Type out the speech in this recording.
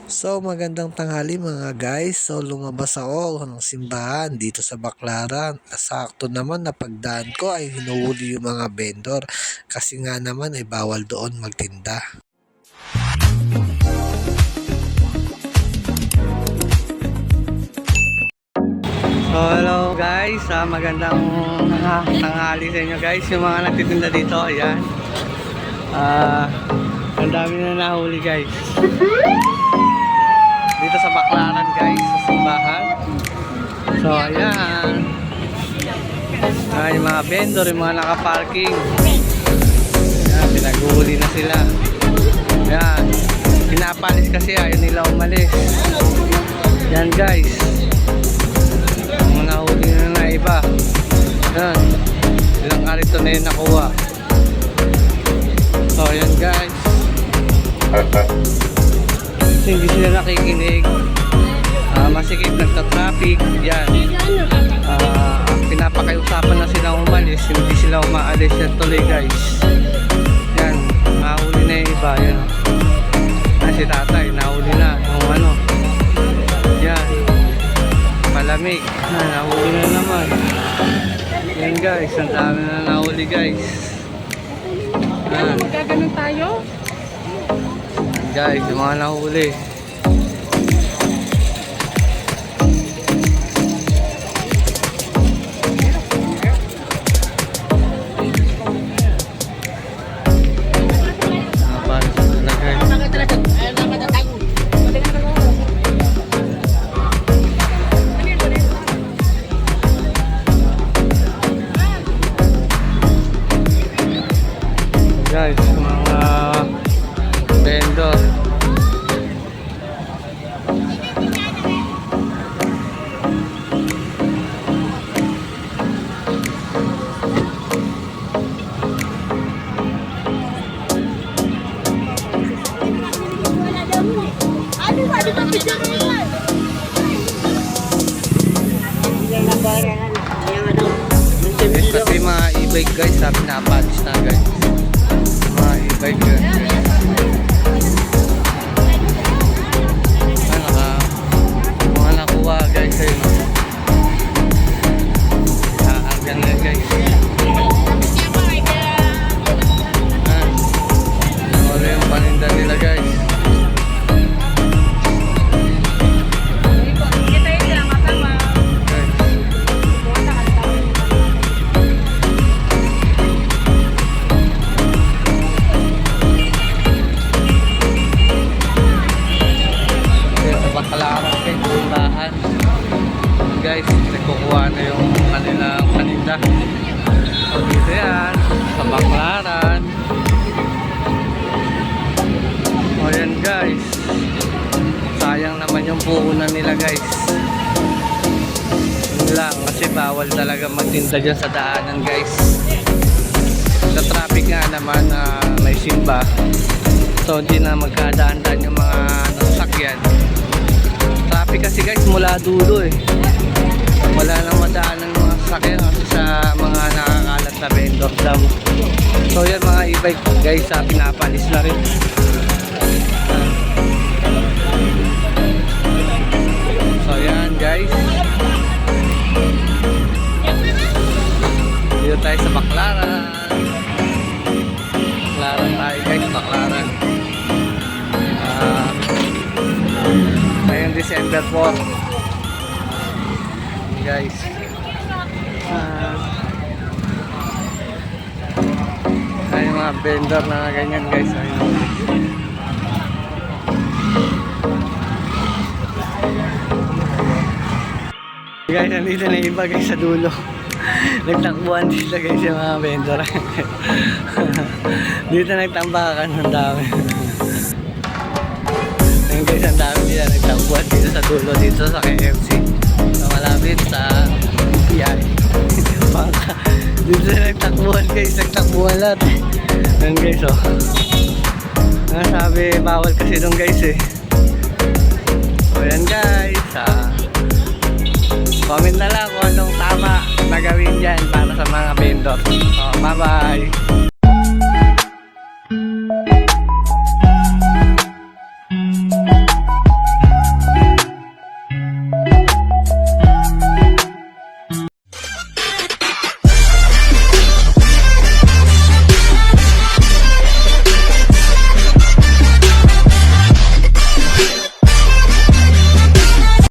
So magandang tanghali mga guys. So lumabas ako ng simbahan dito sa Baclaran. Sakto naman na pagdaan ko ay hinuhuli yung mga vendor kasi nga naman ay bawal doon magtinda. So hello guys, magandang tanghali sa inyo guys. Yung mga nagtitinda dito, ayan. Ang dami na nahuli guys. Dito sa Baclaran guys, sa simbahan. So ayan, yung mga vendor, yung mga nakaparking, ayan, pinaghuli na sila. Ayan, pinapalis kasi ayaw nila umalis. Ayan guys, mga nahuli na iba. Ayan, ilang karito na yun nakuha. So ayan guys, hindi sila nakikinig, masikip, nagta-traffic, yan. Pinapakiusapan na silang umalis, hindi sila umaalis, yan tuloy guys. Yan, nahuli na yung iba, yan. Si tatay, nahuli na yung ano, yan, palamig, nahuli na naman. Yan guys, ang dami na nahuli guys. Magkaganon tayo? Guys, yung mga nahuli. Guys, mga vendor. Kasi mga e-bike guys, pinapalis na guys. Mga e-bike guys. Mga nakuha guys ayun. Hanggang na guys. Wala yung paninda nila guys. Guys, nagkukuha na yung kanilang paninda. So dito yan, sa Baclaran. O yan guys, sayang naman yung puhunan nila guys. Yun lang, kasi bawal talaga magtinda dyan sa daanan guys. Sa traffic nga naman, may simba, so hindi na magkadaan-daan yung mga nasakyan. Traffic kasi guys mula dulo eh. Wala nang madaan ng mga sasakyan kasi sa mga nakakalat na vendor daw. So yan mga e-bike guys, pinapalis na rin. So yan guys, dito tayo sa Baclaran. Baclaran tayo guys, Baclaran. Ngayong December 4 guys. Ay mga vendor na ganyan guys. Ayun. Guys, nandito na iba guys sa dulo. Nagtakbuhan dito guys yung mga vendor. Dito nagtambakan, ang dami. Ayun guys, ang dami dito nagtakbuhan dito sa dulo, dito sa KFC. Malapit sa PI. Dito na nagtakbuhan guys, nagtakbuhan lahat. Yan guys oh. Sabi bawal kasi dun guys eh. So yan guys, comment na lang kung anong tama na gawin dyan para sa mga vendor. So bye bye.